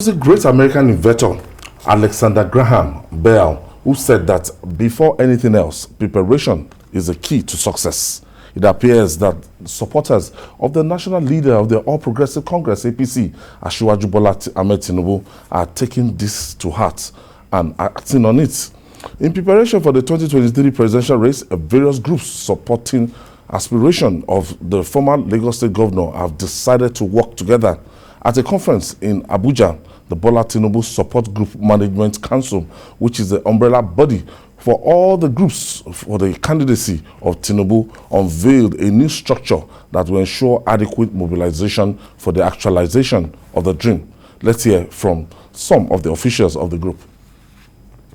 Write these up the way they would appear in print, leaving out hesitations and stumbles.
The great American inventor Alexander Graham Bell, who said that before anything else, preparation is the key to success. It appears that supporters of the national leader of the All Progressive Congress, APC, Asiwaju Bola Ahmed Tinubu, are taking this to heart and acting on it. In preparation for the 2023 presidential race, various groups supporting aspiration of the former Lagos State governor have decided to work together. At a conference in Abuja, the Bola Tinubu Support Group Management Council, which is the umbrella body for all the groups for the candidacy of Tinubu, unveiled a new structure that will ensure adequate mobilization for the actualization of the dream. Let's hear from some of the officials of the group.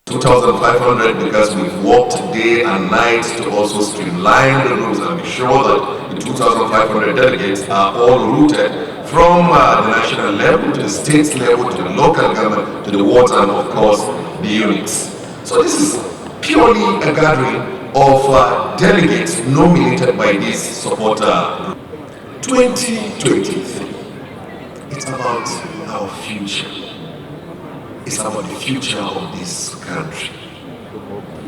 2,500 because we've worked day and night to also streamline the rules and be sure that the 2,500 delegates are all rooted from the national level to the state level to the local government to the wards and of course the units. So this is purely a gathering of delegates nominated by this supporter group. 2023, it's about our future. It's about the future of this country.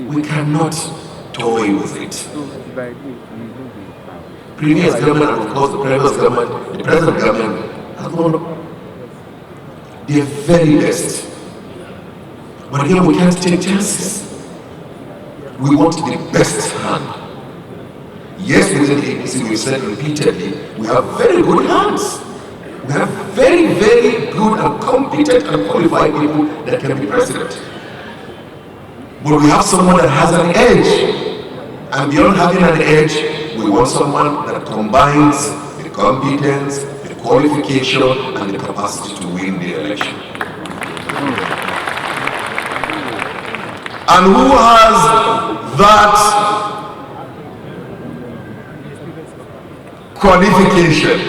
We cannot toy with it. Previous government, and of course the previous government, the present government, has done their very best. But again, we can't take chances. We want the best hand. Yes, within the APC, we've said repeatedly, we have very good hands. We have very, very good and competent and qualified people that can be president. But we have someone that has an edge. And beyond having an edge, we want someone that combines the competence, the qualification, and the capacity to win the election. And who has that qualification?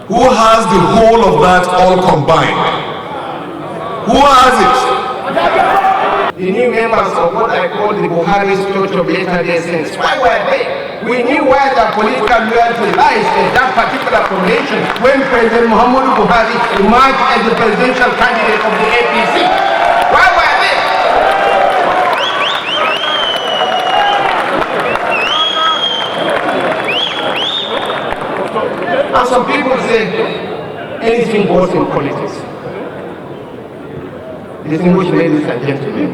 Who has the whole of that all combined? Who has it? The new members of what I call the Buhari's Church of Latter-day Saints. Why were they? We knew where the political loyalty lies in that particular formation when President Muhammadu Buhari emerged as the presidential candidate of the APC. Why were they? And some people say anything goes in politics. Distinguished ladies and gentlemen,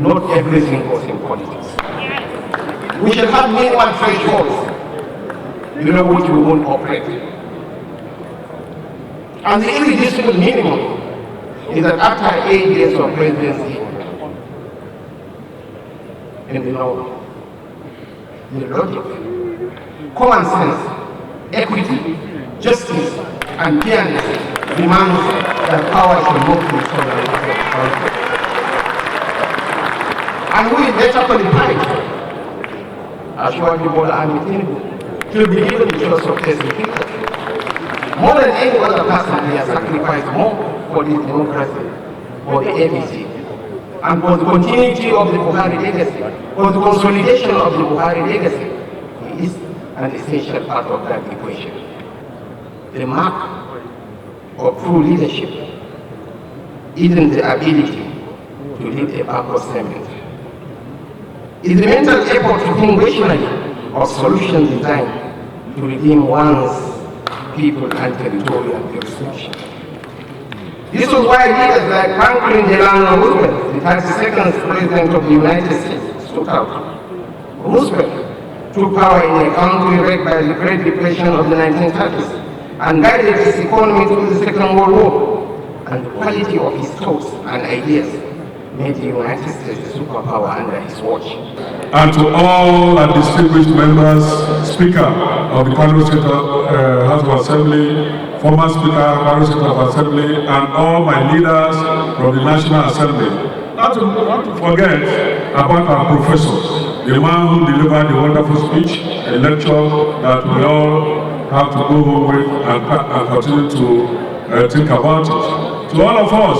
not everything goes in politics. We should have minimum thresholds, which we won't operate. And the irreducible minimum is that after 8 years of presidency, in the law, the logic, common sense, equity, justice, and fairness demands that power should move to the sovereign. And we better qualified, Asiwaju Bola Ahmed Tinubu, to be given the choice of president. More than any other person, he has sacrificed more for this democracy, for the APC, and for the continuity of the Buhari legacy, for the consolidation of the Buhari legacy. He is an essential part of that equation. The mark of true leadership isn't the ability to lead a backward segment. It's the mental effort to think rationally of solution design to redeem one's people and territorial jurisdiction. This was why leaders like Franklin Delano Roosevelt, the 32nd President of the United States, took out. Roosevelt took power in a country wrecked by the Great Depression of the 1930s and guided its economy through the Second World War. And the quality of his thoughts and ideas made the United States a superpower under his watch. And to all our distinguished members, Speaker of the Condolence House of Assembly, former Speaker of the House of Assembly, and all my leaders from the National Assembly. Not to forget about our professors, the man who delivered the wonderful speech, a lecture that we all have to go home with and continue to think about it. To all of us,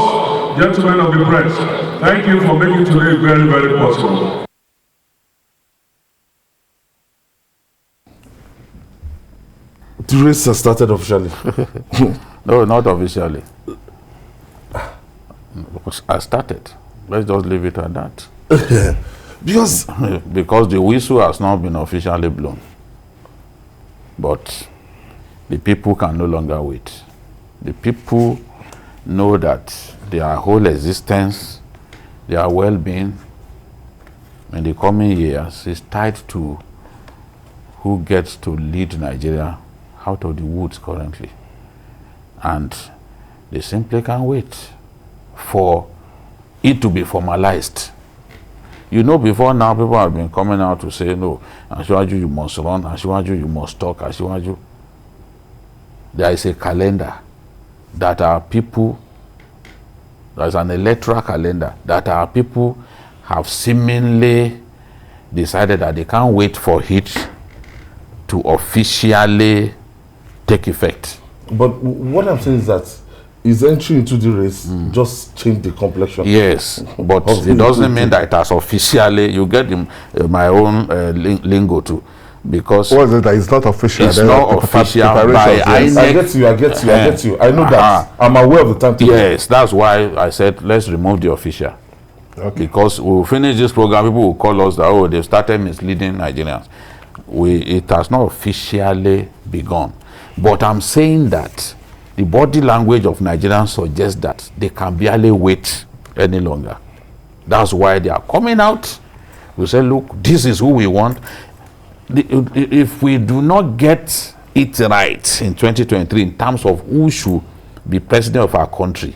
gentlemen of the press, thank you for making today very, very possible. The race has started officially. No, not officially. has started. Let's just leave it at that. Because the whistle has not been officially blown. But the people can no longer wait. The people know that their whole existence, their well-being in the coming years is tied to who gets to lead Nigeria out of the woods currently. And they simply can't wait for it to be formalized. You know, before now, people have been coming out to say, no, Asiwaju, you must run, Asiwaju, you must talk, Asiwaju. There is a calendar that our people, there's an electoral calendar that our people have seemingly decided that they can't wait for it to officially take effect. But what I'm saying is that his entry into the race just changed the complexion. Yes, but it doesn't mean that it has officially, you get my own lingo too, because what is it that it's not official? It's not official by INEC. I get you. I know that. I'm aware of the timetable. Yes, that's why I said let's remove the official. Okay. Because we'll finish this program, people will call us that, oh, they've started misleading Nigerians. It has not officially begun. But I'm saying that the body language of Nigerians suggests that they can barely wait any longer. That's why they are coming out. We say, look, this is who we want. If we do not get it right in 2023 in terms of who should be president of our country,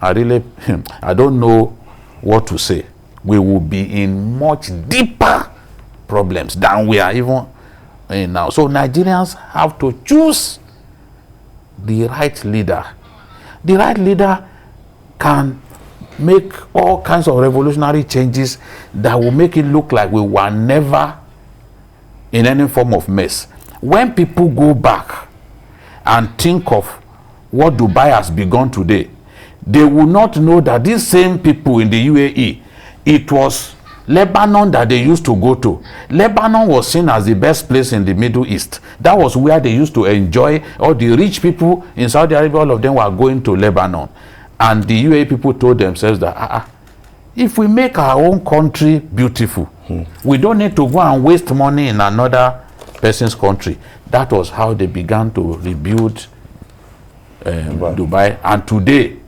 I don't know what to say. We will be in much deeper problems than we are even in now. So Nigerians have to choose the right leader. The right leader can make all kinds of revolutionary changes that will make it look like we were never in any form of mess. When people go back and think of what Dubai has begun today, they will not know that these same people in the UAE, it was Lebanon that they used to go to. Lebanon was seen as the best place in the Middle East. That was where they used to enjoy. All the rich people in Saudi Arabia, all of them were going to Lebanon. And the UAE people told themselves that if we make our own country beautiful, we don't need to go and waste money in another person's country. That was how they began to rebuild Dubai. And today,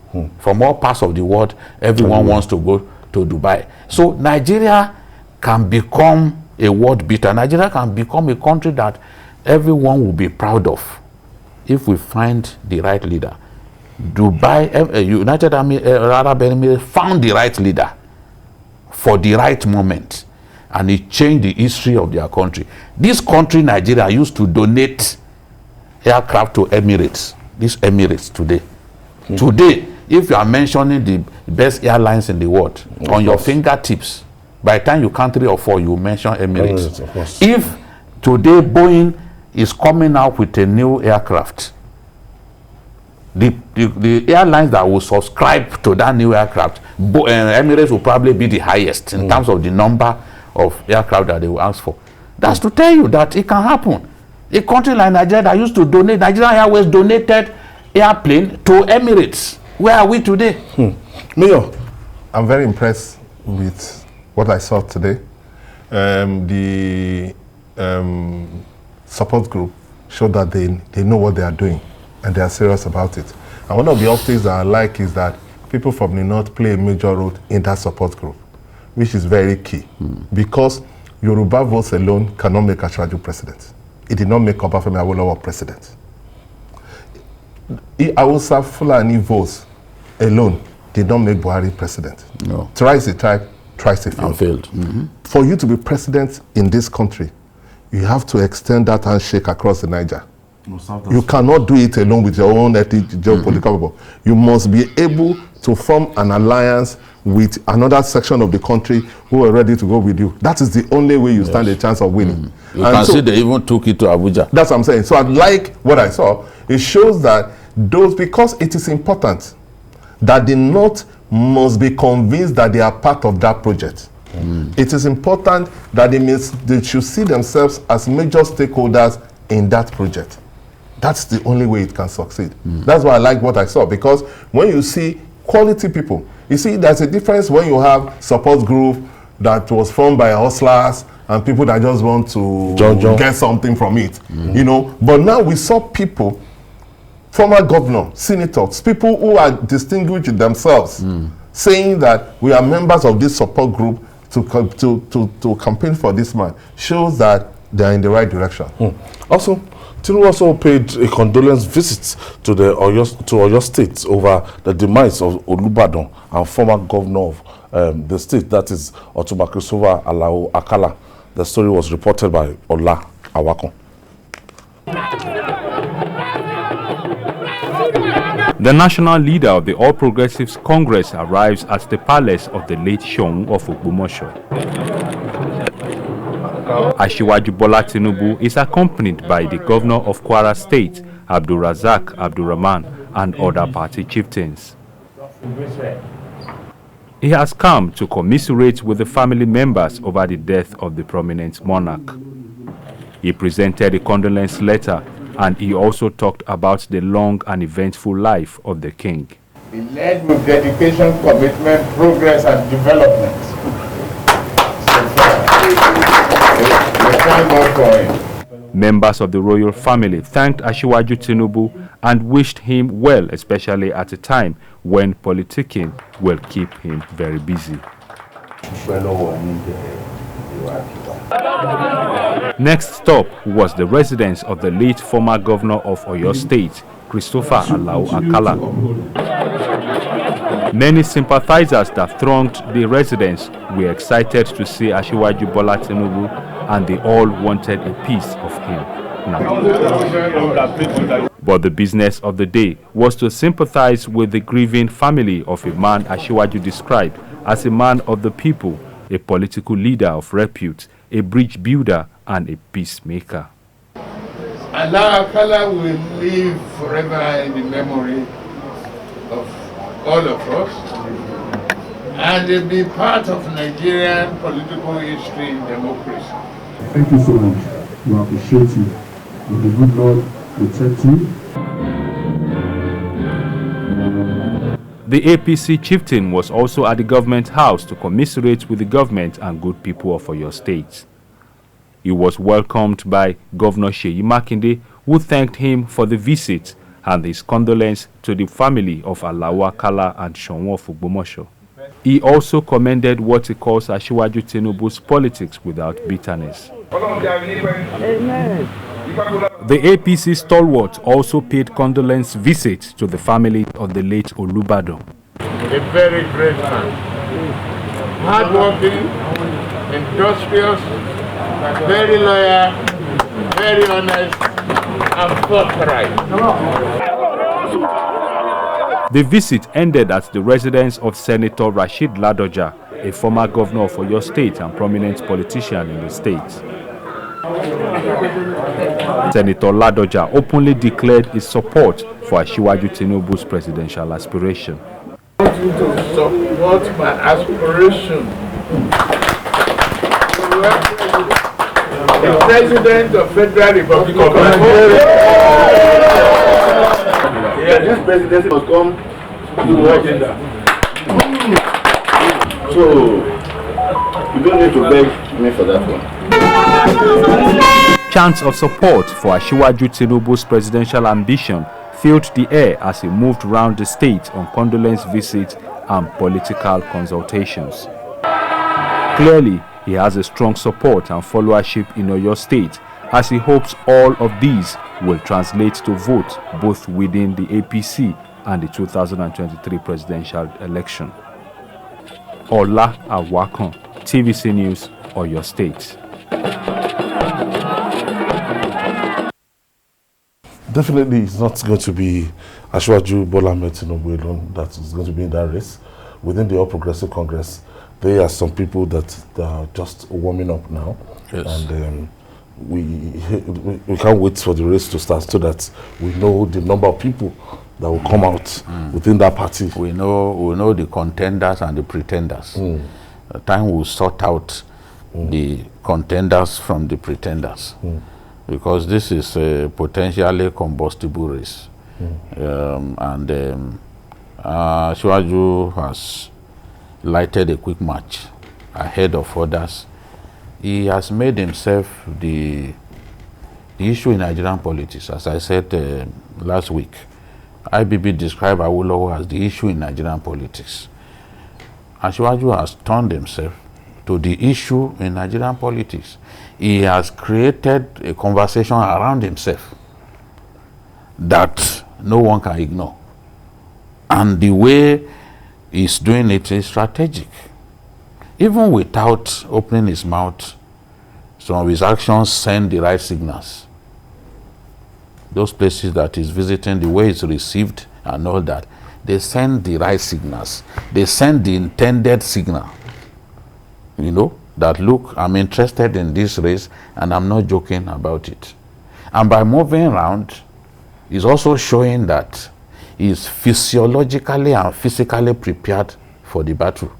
from all parts of the world, everyone wants to go to Dubai. So Nigeria can become a world beater. Nigeria can become a country that everyone will be proud of if we find the right leader. Dubai, United Arab Emirates found the right leader for the right moment, and it changed the history of their country. This country, Nigeria, used to donate aircraft to Emirates. These Emirates today. Today, if you are mentioning the best airlines in the world on your fingertips, by the time you count 3 or 4, you mention Emirates. Of course. If today Boeing is coming out with a new aircraft, the airlines that will subscribe to that new aircraft, Emirates will probably be the highest in terms of the number of aircraft that they will ask for. That's to tell you that it can happen. A country like Nigeria that used to donate, Nigerian Airways donated airplane to Emirates. Where are we today? Mayor, I'm very impressed with what I saw today. The support group showed that they know what they are doing and they are serious about it. And one of the updates that I like is that people from the north play a major role in that support group, which is very key. Because Yoruba votes alone cannot make Asiwaju president. It did not make Obafemi Awolowo president. Hausa Fulani votes alone did not make Buhari president. No. Twice he tried, twice he failed. And failed. For you to be president in this country, you have to extend that handshake across the Niger. You cannot do it alone with your own ethnic geopolitical bubble. You must be able to form an alliance with another section of the country who are ready to go with you. That is the only way you stand a chance of winning. You can see they even took it to Abuja. That's what I'm saying. So I like what I saw. It shows that those, because it is important that the North must be convinced that they are part of that project. It is important that they should see themselves as major stakeholders in that project. That's the only way it can succeed. That's why I like what I saw, because when you see quality people. You see, there's a difference when you have support group that was formed by hustlers and people that just want to get something from it, you know. But now we saw people, former governor, senators, people who are distinguished themselves, saying that we are members of this support group to campaign for this man. Shows that they are in the right direction. Also, Tinubu also paid a condolence visit to Oyo State over the demise of Olubadan and former governor of the state, that is Otumba Christopher Alao Akala. The story was reported by Ola Awakon. The national leader of the All Progressives Congress arrives at the palace of the late Seun of Ogbomoso. Asiwaju Bola Tinubu is accompanied by the governor of Kwara State, Abdulrazak Abdulrahman, and other party chieftains. He has come to commiserate with the family members over the death of the prominent monarch. He presented a condolence letter, and he also talked about the long and eventful life of the king. He led with dedication, commitment, progress, and development. We thank God for him. Members of the royal family thanked Asiwaju Tinubu and wished him well, especially at a time when politicking will keep him very busy. Next stop was the residence of the late former governor of Oyo State, Christopher Alao Akala. Many sympathizers that thronged the residence were excited to see Asiwaju Bola Tinubu, and they all wanted a piece of him now. But the business of the day was to sympathize with the grieving family of a man Asiwaju described as a man of the people, a political leader of repute, a bridge builder, and a peacemaker. Allah Akala will live forever in the memory of all of us and be part of Nigerian political history and democracy. Thank you so much. We appreciate you. May the good Lord protect you. The APC chieftain was also at the government house to commiserate with the government and good people of Oyo State. He was welcomed by Governor Seyi Makinde, who thanked him for the visit and his condolence to the family of Alao Akala and Seun of Ogbomoso. He also commended what he calls Asiwaju Tinubu's politics without bitterness. Amen. The APC stalwart also paid condolence visits to the family of the late Olubadan. A very great man, hardworking, industrious, very loyal, very honest, and forthright. The visit ended at the residence of Senator Rashidi Ladoja, a former governor of Oyo State and prominent politician in the state. Senator Ladoja openly declared his support for Asiwaju Tinubu's presidential aspiration. I want you to support my aspiration to the President of Federal Republic of Nigeria. This presidency must come to the agenda. So, you don't need to beg me for that one. Chants of support for Asiwaju Tinubu's presidential ambition filled the air as he moved around the state on condolence visits and political consultations. Clearly, he has a strong support and followership in Oyo State, as he hopes all of these will translate to vote both within the APC and the 2023 presidential election. Ola Awakon, TVC News, Oyo State. Definitely, it's not going to be Asiwaju Bola Ahmed Tinubu alone that is going to be in that race. Within the All Progressive Congress, there are some people that are just warming up now. Yes. And we can't wait for the race to start so that we know the number of people that will come out within that party. We know the contenders and the pretenders. Time will sort out the contenders from the pretenders, because this is a potentially combustible race. Asiwaju has lighted a quick match ahead of others. He has made himself the issue in Nigerian politics. As I said last week, IBB described Awolowo as the issue in Nigerian politics. Asiwaju has turned himself to the issue in Nigerian politics. He has created a conversation around himself that no one can ignore. And the way he's doing it is strategic. Even without opening his mouth, some of his actions send the right signals. Those places that he's visiting, the way it's received and all that, they send the right signals. They send the intended signal. You know, that look, I'm interested in this race and I'm not joking about it. And by moving around, he's also showing that he's physiologically and physically prepared for the battle.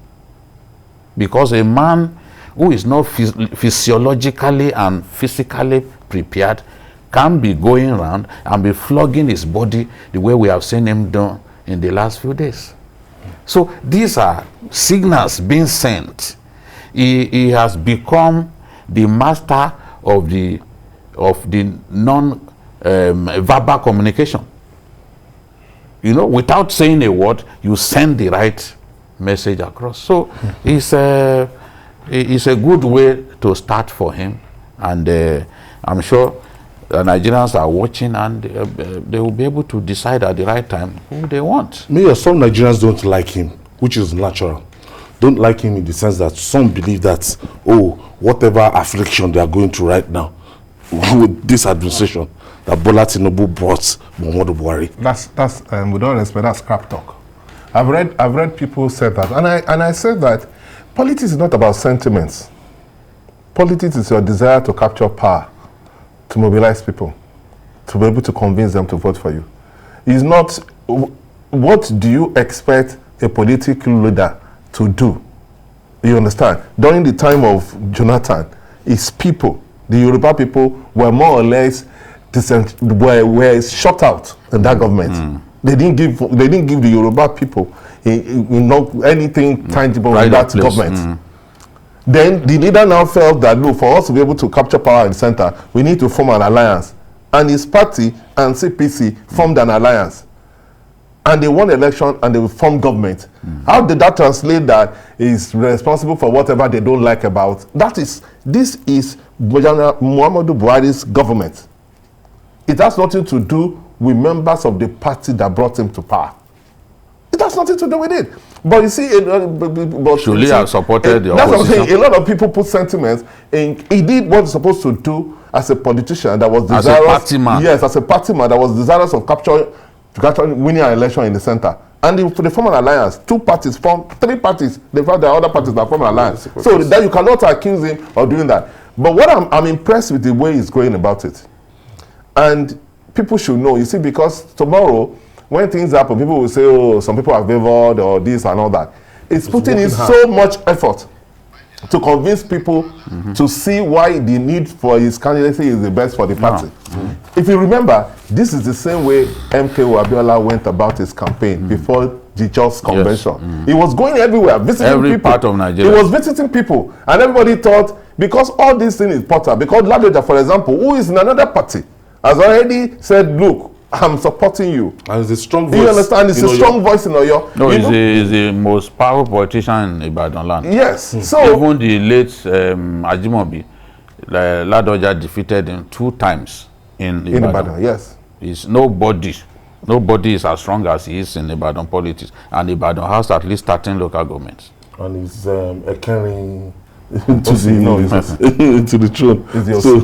Because a man who is not physiologically and physically prepared can be going around and be flogging his body the way we have seen him do in the last few days. So these are signals being sent. He has become the master of the non-verbal communication. You know, without saying a word, you send the right message across. So it's a good way to start for him, and I'm sure Nigerians are watching, and they will be able to decide at the right time who they want. Maybe some Nigerians don't like him, which is natural. Don't like him in the sense that some believe that, oh, whatever affliction they are going through right now with this administration, that Bola Tinubu brought Muhammadu Buhari. That's with all respect, that's crap talk. I've read people say that, and I said that politics is not about sentiments. Politics is your desire to capture power, to mobilize people, to be able to convince them to vote for you. It's not, what do you expect a political leader to do? You understand? During the time of Jonathan, his people, the Yoruba people, were more or less were shut out in that government. They didn't give the Yoruba people anything tangible in that government. Then the leader now felt that, look, for us to be able to capture power in the center, we need to form an alliance. And his party and CPC formed an alliance. And they won the election and they formed government. How did that translate that is responsible for whatever they don't like about? This is Muhammadu Buhari's government. It has nothing to do with members of the party that brought him to power. It has nothing to do with it. But you see, Surely have supported the opposition. That's what I'm saying. A lot of people put sentiments in. He did what he's supposed to do as a politician that was desirous. As a party man. Yes, as a party man that was desirous of winning an election in the center. And they form an alliance. 2 parties form, 3 parties. They found there are other parties that form an alliance. So that you cannot accuse him of doing that. But what I'm impressed with the way he's going about it. And people should know, you see, because tomorrow, when things happen, people will say, oh, some people are favored or this and all that. It's putting in so much effort to convince people to see why the need for his candidacy is the best for the party. If you remember, this is the same way MKO Abiola went about his campaign before the Jos convention. He was going everywhere, visiting every people. Part of Nigeria. He was visiting people, and everybody thought, because all these things is Potter, because Ladoja, for example, who is in another party, has already said, look, I'm supporting you. And it's a strong voice. You understand? It's a strong voice in Oyo. No, he's the most powerful politician in Ibadan land. Yes. So even the late Ajimobi, Ladoja defeated him 2 times in Ibadan. Yes. It's nobody is as strong as he is in Ibadan politics. And Ibadan has at least 13 local governments. And he's a carrying to the throne. So